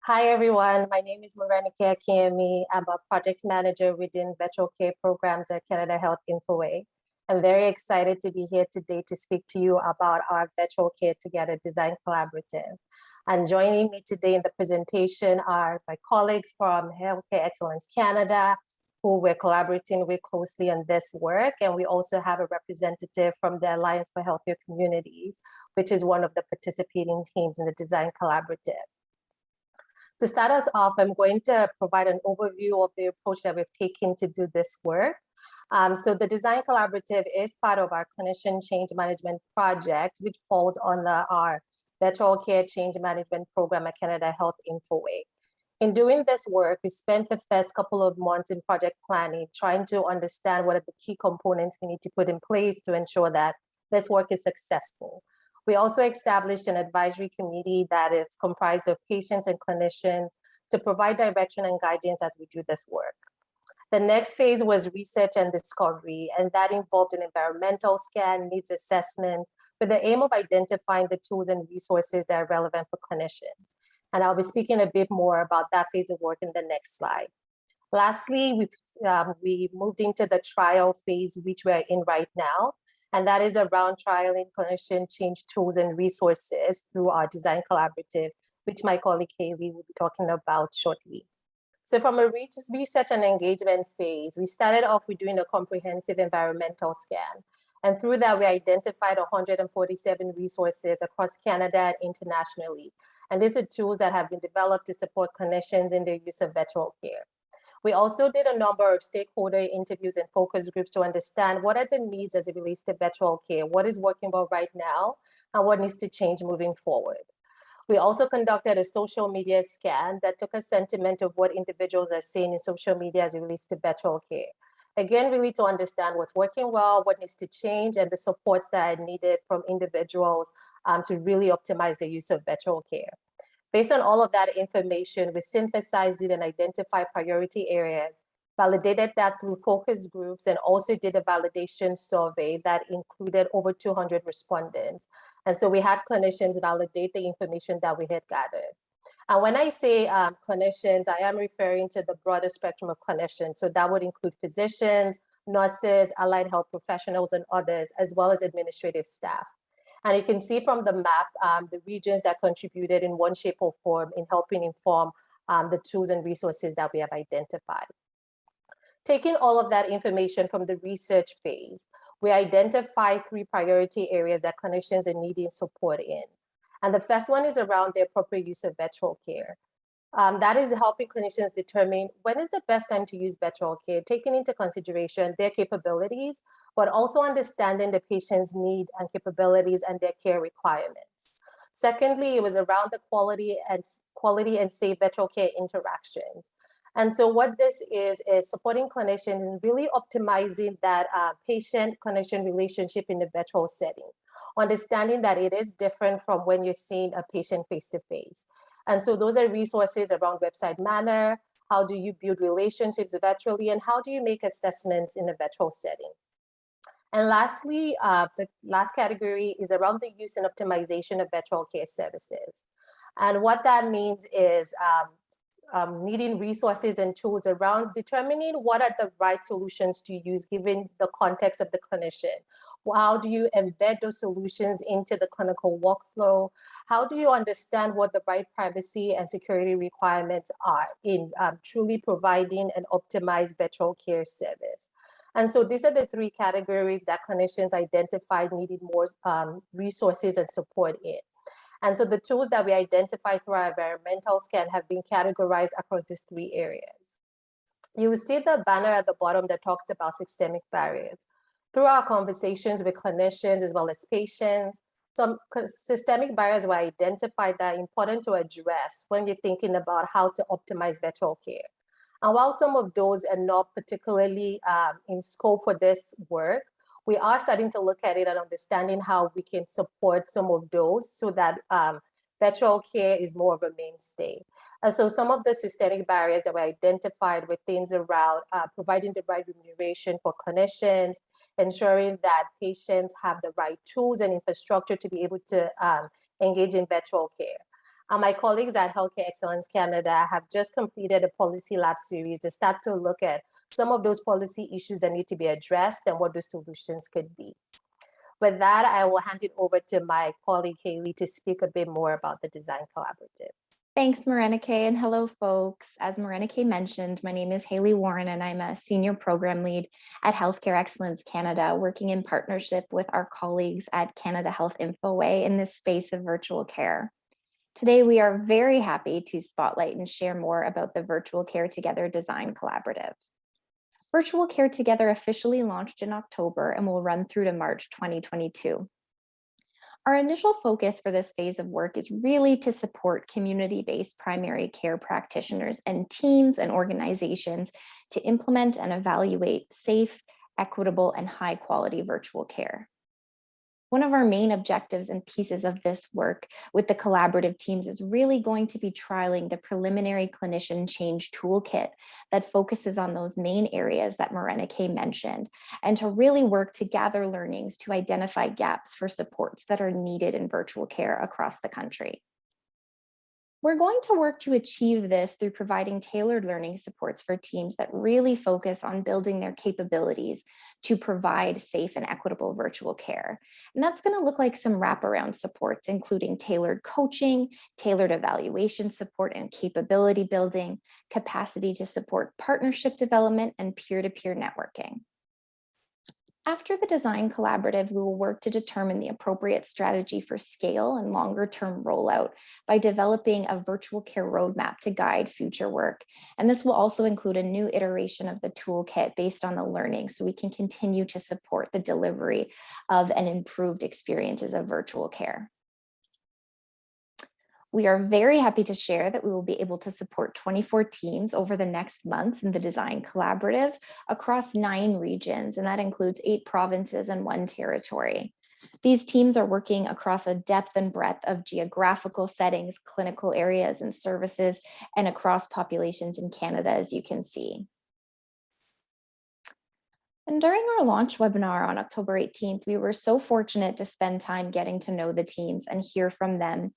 Hi, everyone. My name is Morenike Akinyemi. I'm a project manager within virtual care programs at Canada Health Infoway. I'm very excited to be here today to speak to you about our Virtual Care Together Design Collaborative. And joining me today in the presentation are my colleagues from Healthcare Excellence Canada, who we're collaborating with closely on this work. And we also have a representative from the Alliance for Healthier Communities, which is one of the participating teams in the design collaborative. To start us off, I'm going to provide an overview of the approach that we've taken to do this work. So the Design Collaborative is part of our Clinician Change Management Project, which falls under our Virtual Care Change Management Program at Canada Health Infoway. In doing this work, we spent the first couple of months in project planning, trying to understand what are the key components we need to put in place to ensure that this work is successful. We also established an advisory committee that is comprised of patients and clinicians to provide direction and guidance as we do this work. The next phase was research and discovery, and that involved an environmental scan, needs assessment, with the aim of identifying the tools and resources that are relevant for clinicians. And I'll be speaking a bit more about that phase of work in the next slide. Lastly, we moved into the trial phase, which we're in right now. And that is around trialing clinician change tools and resources through our design collaborative, which my colleague Haley will be talking about shortly. So from a research and engagement phase, we started off with doing a comprehensive environmental scan. And through that, we identified 147 resources across Canada and internationally. And these are tools that have been developed to support clinicians in their use of virtual care. We also did a number of stakeholder interviews and focus groups to understand what are the needs as it relates to virtual care, what is working well right now, and what needs to change moving forward. We also conducted a social media scan that took a sentiment of what individuals are saying in social media as it relates to virtual care. Again, really to understand what's working well, what needs to change, and the supports that are needed from individuals to really optimize the use of virtual care. Based on all of that information, we synthesized it and identified priority areas, validated that through focus groups, and also did a validation survey that included over 200 respondents. And so we had clinicians validate the information that we had gathered. And when I say clinicians, I am referring to the broader spectrum of clinicians. So that would include physicians, nurses, allied health professionals, and others, as well as administrative staff. And you can see from the map the regions that contributed in one shape or form in helping inform the tools and resources that we have identified. Taking all of that information from the research phase, we identified 3 priority areas that clinicians are needing support in. And the first one is around the appropriate use of virtual care. That is helping clinicians determine when is the best time to use virtual care, taking into consideration their capabilities, but also understanding the patient's need and capabilities and their care requirements. Secondly, it was around the quality and safe virtual care interactions. And so what this is supporting clinicians in really optimizing that patient-clinician relationship in the virtual setting, understanding that it is different from when you're seeing a patient face-to-face. And so those are resources around website manner, how do you build relationships virtually, and how do you make assessments in a virtual setting. And lastly, the last category is around the use and optimization of virtual care services. And what that means is needing resources and tools around determining what are the right solutions to use given the context of the clinician. How do you embed those solutions into the clinical workflow? How do you understand what the right privacy and security requirements are in truly providing an optimized virtual care service? And so these are the 3 categories that clinicians identified needed more resources and support in. And so the tools that we identified through our environmental scan have been categorized across these 3 areas. You will see the banner at the bottom that talks about systemic barriers. Through our conversations with clinicians as well as patients, some systemic barriers were identified that are important to address when you're thinking about how to optimize virtual care. And while some of those are not particularly in scope for this work, we are starting to look at it and understanding how we can support some of those so that virtual care is more of a mainstay. And so some of the systemic barriers that were identified were things around providing the right remuneration for clinicians, ensuring that patients have the right tools and infrastructure to be able to engage in virtual care. My colleagues at Healthcare Excellence Canada have just completed a policy lab series to start to look at some of those policy issues that need to be addressed and what the solutions could be. With that, I will hand it over to my colleague Haley to speak a bit more about the Design Collaborative. Thanks, Morenike, and hello, folks. As Morenike mentioned, my name is Haley Warren, and I'm a Senior Program Lead at Healthcare Excellence Canada, working in partnership with our colleagues at Canada Health Infoway in this space of virtual care. Today, we are very happy to spotlight and share more about the Virtual Care Together Design Collaborative. Virtual Care Together officially launched in October and will run through to March 2022. Our initial focus for this phase of work is really to support community-based primary care practitioners and teams and organizations to implement and evaluate safe, equitable, and high-quality virtual care. One of our main objectives and pieces of this work with the collaborative teams is really going to be trialing the preliminary clinician change toolkit that focuses on those main areas that Morenike mentioned, and to really work to gather learnings to identify gaps for supports that are needed in virtual care across the country. We're going to work to achieve this through providing tailored learning supports for teams that really focus on building their capabilities to provide safe and equitable virtual care. And that's going to look like some wraparound supports, including tailored coaching, tailored evaluation support and capability building, capacity to support partnership development, and peer-to-peer networking. After the design collaborative, we will work to determine the appropriate strategy for scale and longer-term rollout by developing a virtual care roadmap to guide future work. And this will also include a new iteration of the toolkit based on the learning, so we can continue to support the delivery of and improved experiences of virtual care. We are very happy to share that we will be able to support 24 teams over the next months in the Design Collaborative across 9 regions, and that includes 8 provinces and 1 territory. These teams are working across a depth and breadth of geographical settings, clinical areas and services, and across populations in Canada, as you can see. And during our launch webinar on October 18th, we were so fortunate to spend time getting to know the teams and hear from them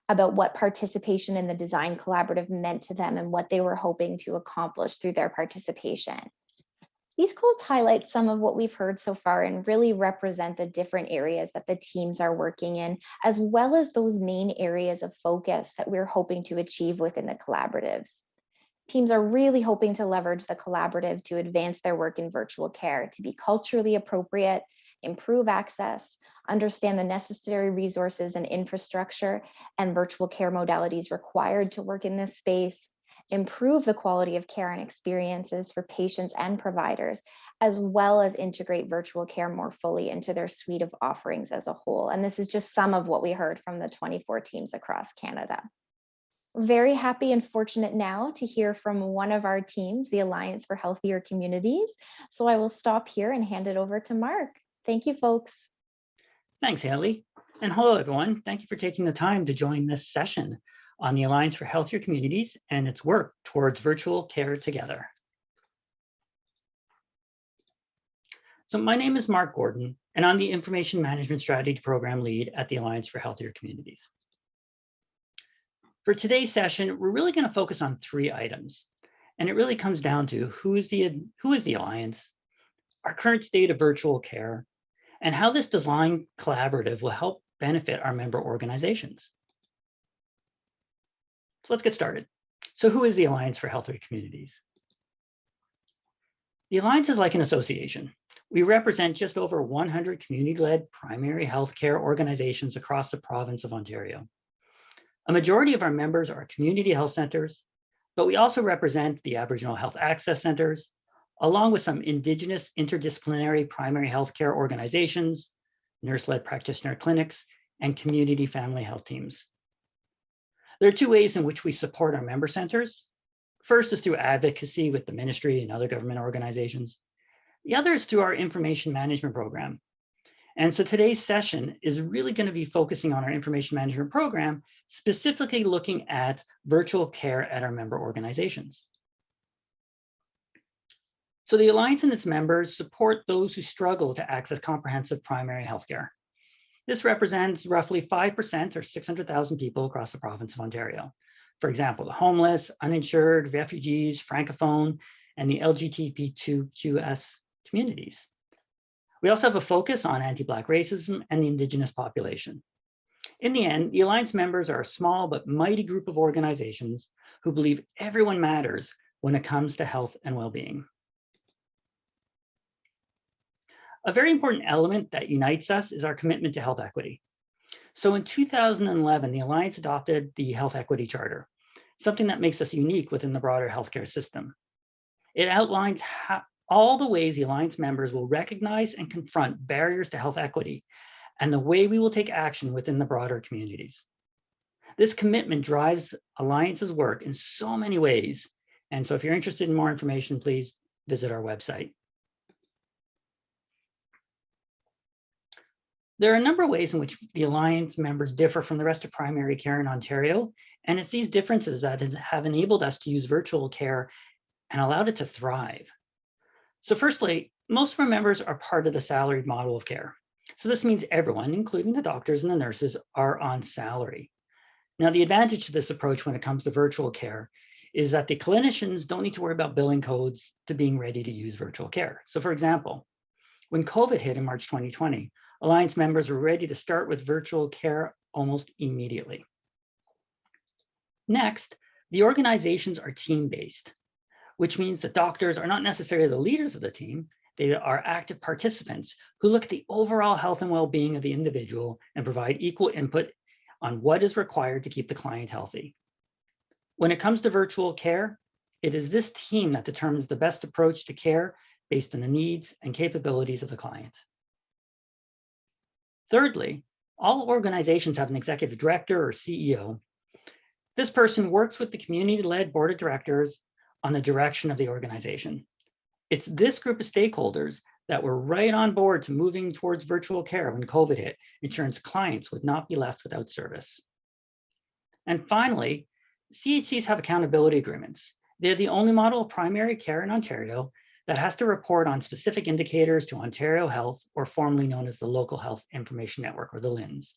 about what participation in the Design Collaborative meant to them and what they were hoping to accomplish through their participation. These quotes highlight some of what we've heard so far and really represent the different areas that the teams are working in, as well as those main areas of focus that we're hoping to achieve within the collaboratives. Teams are really hoping to leverage the collaborative to advance their work in virtual care, to be culturally appropriate, improve access, understand the necessary resources and infrastructure and virtual care modalities required to work in this space, improve the quality of care and experiences for patients and providers, as well as integrate virtual care more fully into their suite of offerings as a whole. And this is just some of what we heard from the 24 teams across Canada. Very happy and fortunate now to hear from one of our teams, the Alliance for Healthier Communities. So I will stop here and hand it over to Marc. Thank you, folks. Thanks, Haley. And hello, everyone. Thank you for taking the time to join this session on the Alliance for Healthier Communities and its work towards virtual care together. So my name is Marc Gordon, and I'm the Information Management Strategy Program Lead at the Alliance for Healthier Communities. For today's session, we're really going to focus on 3 items, and it really comes down to who is the Alliance, our current state of virtual care, and how this design collaborative will help benefit our member organizations. So let's get started. So who is the Alliance for Healthier Communities? The Alliance is like an association. We represent just over 100 community-led primary healthcare organizations across the province of Ontario. A majority of our members are community health centers, but we also represent the Aboriginal Health Access Centers, along with some Indigenous interdisciplinary primary healthcare organizations, nurse-led practitioner clinics, and community family health teams. There are 2 ways in which we support our member centers. First is through advocacy with the ministry and other government organizations. The other is through our information management program. And so today's session is really going to be focusing on our information management program, specifically looking at virtual care at our member organizations. So the Alliance and its members support those who struggle to access comprehensive primary healthcare. This represents roughly 5% or 600,000 people across the province of Ontario. For example, the homeless, uninsured, refugees, francophone, and the LGBTQ2QS communities. We also have a focus on anti-Black racism and the Indigenous population. In the end, the Alliance members are a small but mighty group of organizations who believe everyone matters when it comes to health and well-being. A very important element that unites us is our commitment to health equity. So in 2011, the Alliance adopted the Health Equity Charter, something that makes us unique within the broader healthcare system. It outlines all the ways the Alliance members will recognize and confront barriers to health equity and the way we will take action within the broader communities. This commitment drives Alliance's work in so many ways. And so if you're interested in more information, please visit our website. There are a number of ways in which the Alliance members differ from the rest of primary care in Ontario, and it's these differences that have enabled us to use virtual care and allowed it to thrive. So firstly, most of our members are part of the salaried model of care. So this means everyone, including the doctors and the nurses, are on salary. Now, the advantage to this approach when it comes to virtual care is that the clinicians don't need to worry about billing codes to being ready to use virtual care. So for example, when COVID hit in March 2020, Alliance members were ready to start with virtual care almost immediately. Next, the organizations are team-based, which means the doctors are not necessarily the leaders of the team. They are active participants who look at the overall health and well-being of the individual and provide equal input on what is required to keep the client healthy. When it comes to virtual care, it is this team that determines the best approach to care based on the needs and capabilities of the client. Thirdly, all organizations have an executive director or CEO. This person works with the community-led board of directors on the direction of the organization. It's this group of stakeholders that were right on board to moving towards virtual care when COVID hit, ensuring clients would not be left without service. And finally, CHCs have accountability agreements. They're the only model of primary care in Ontario that has to report on specific indicators to Ontario Health, or formerly known as the Local Health Information Network, or the LHINs.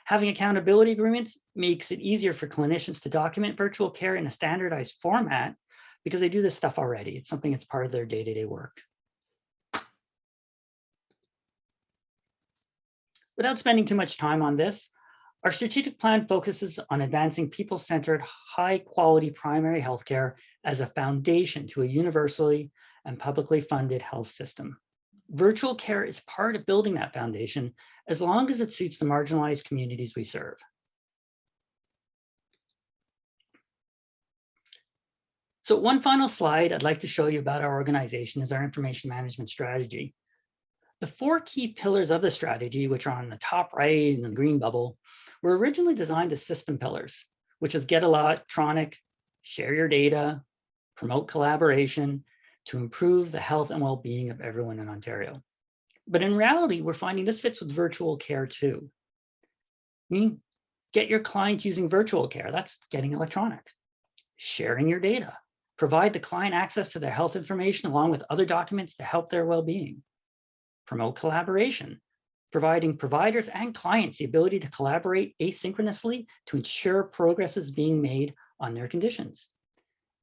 Having accountability agreements makes it easier for clinicians to document virtual care in a standardized format because they do this stuff already. It's something that's part of their day-to-day work. Without spending too much time on this, our strategic plan focuses on advancing people-centered, high-quality primary healthcare as a foundation to a universally and publicly funded health system. Virtual care is part of building that foundation as long as it suits the marginalized communities we serve. So one final slide I'd like to show you about our organization is our information management strategy. The 4 key pillars of the strategy, which are on the top right in the green bubble, were originally designed as system pillars, which is get electronic, share your data, promote collaboration, to improve the health and well-being of everyone in Ontario. But in reality, we're finding this fits with virtual care too. Get your clients using virtual care, that's getting electronic. Sharing your data, provide the client access to their health information along with other documents to help their well-being. Promote collaboration, providing providers and clients the ability to collaborate asynchronously to ensure progress is being made on their conditions.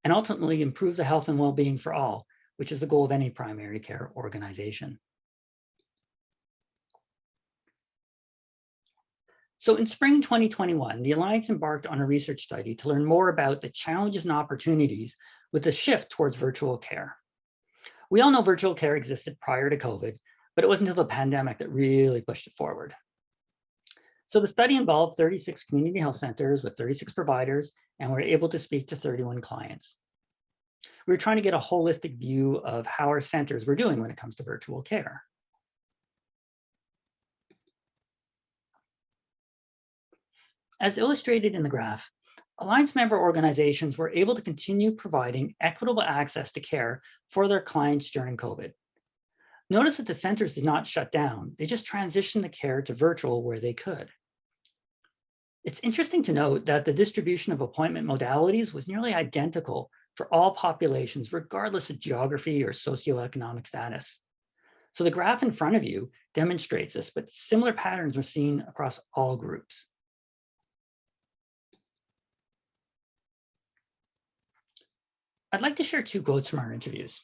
And ultimately improve the health and well-being for all, which is the goal of any primary care organization. So in spring 2021, the Alliance embarked on a research study to learn more about the challenges and opportunities with the shift towards virtual care. We all know virtual care existed prior to COVID, but it wasn't until the pandemic that really pushed it forward. So the study involved 36 community health centers with 36 providers, and we were able to speak to 31 clients. We were trying to get a holistic view of how our centers were doing when it comes to virtual care. As illustrated in the graph, Alliance member organizations were able to continue providing equitable access to care for their clients during COVID. Notice that the centers did not shut down. They just transitioned the care to virtual where they could. It's interesting to note that the distribution of appointment modalities was nearly identical for all populations, regardless of geography or socioeconomic status. So the graph in front of you demonstrates this, but similar patterns are seen across all groups. I'd like to share 2 quotes from our interviews.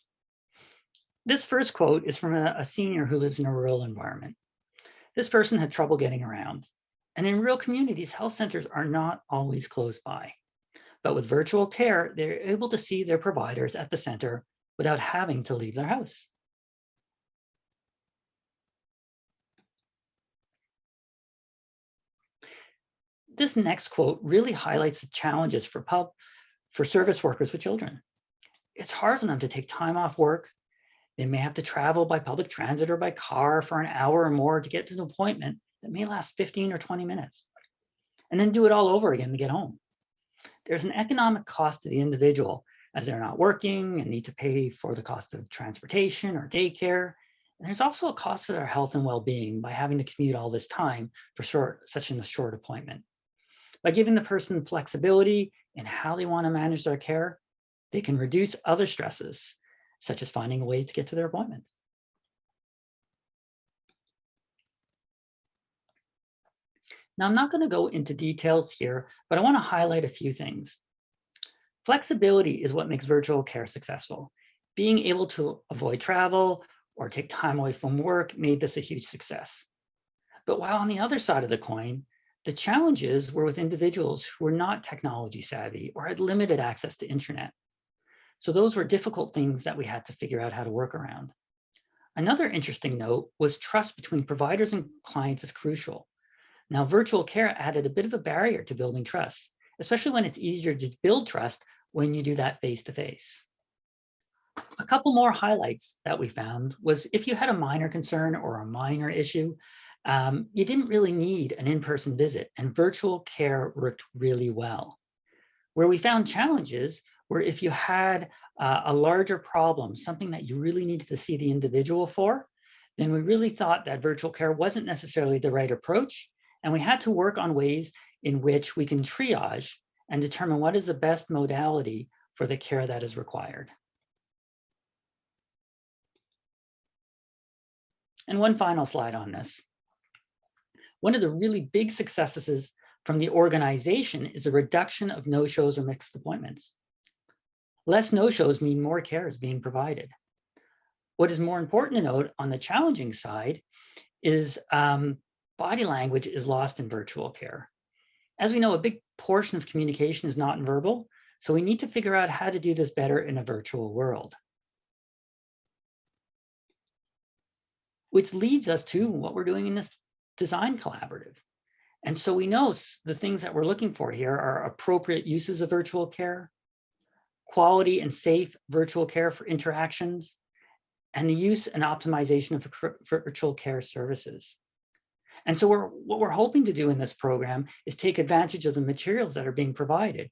This first quote is from a senior who lives in a rural environment. This person had trouble getting around. And in rural communities, health centers are not always close by. But with virtual care, they're able to see their providers at the center without having to leave their house. This next quote really highlights the challenges for service workers with children. It's hard for them to take time off work. They may have to travel by public transit or by car for an hour or more to get to an appointment that may last 15 or 20 minutes, and then do it all over again to get home. There's an economic cost to the individual as they're not working and need to pay for the cost of transportation or daycare. And there's also a cost to their health and well-being by having to commute all this time for such a short appointment. By giving the person flexibility in how they want to manage their care, they can reduce other stresses, such as finding a way to get to their appointment. Now, I'm not going to go into details here, but I want to highlight a few things. Flexibility is what makes virtual care successful. Being able to avoid travel or take time away from work made this a huge success. But while on the other side of the coin, the challenges were with individuals who were not technology savvy or had limited access to internet. So those were difficult things that we had to figure out how to work around. Another interesting note was trust between providers and clients is crucial. Now, virtual care added a bit of a barrier to building trust, especially when it's easier to build trust when you do that face-to-face. A couple more highlights that we found was if you had a minor concern or a minor issue, you didn't really need an in-person visit, and virtual care worked really well. Where we found challenges were if you had a larger problem, something that you really needed to see the individual for, then we really thought that virtual care wasn't necessarily the right approach, and we had to work on ways in which we can triage and determine what is the best modality for the care that is required. And one final slide on this. One of the really big successes from the organization is a reduction of no-shows or mixed appointments. Less no-shows mean more care is being provided. What is more important to note on the challenging side is body language is lost in virtual care. As we know, a big portion of communication is not verbal, so we need to figure out how to do this better in a virtual world. Which leads us to what we're doing in this design collaborative. And so we know the things that we're looking for here are appropriate uses of virtual care, quality and safe virtual care for interactions, and the use and optimization of virtual care services. And so what we're hoping to do in this program is take advantage of the materials that are being provided,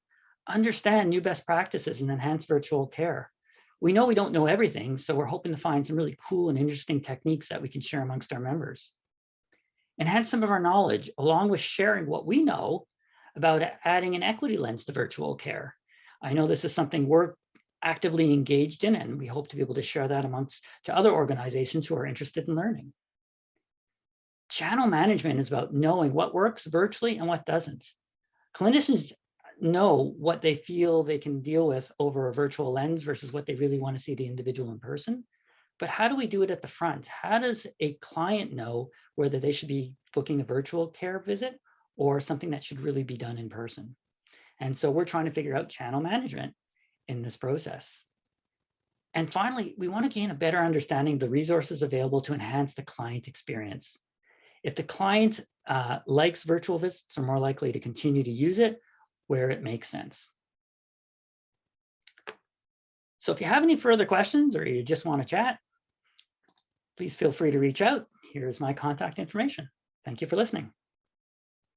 understand new best practices, and enhance virtual care. We know we don't know everything, so we're hoping to find some really cool and interesting techniques that we can share amongst our members. Enhance some of our knowledge, along with sharing what we know about adding an equity lens to virtual care. I know this is something we're actively engaged in, and we hope to be able to share that to other organizations who are interested in learning. Channel management is about knowing what works virtually and what doesn't. Clinicians know what they feel they can deal with over a virtual lens versus what they really want to see the individual in person. But how do we do it at the front? How does a client know whether they should be booking a virtual care visit or something that should really be done in person? And so we're trying to figure out channel management in this process. And finally, we want to gain a better understanding of the resources available to enhance the client experience. If the client likes virtual visits, are more likely to continue to use it where it makes sense. So if you have any further questions or you just want to chat, please feel free to reach out. Here's my contact information. Thank you for listening.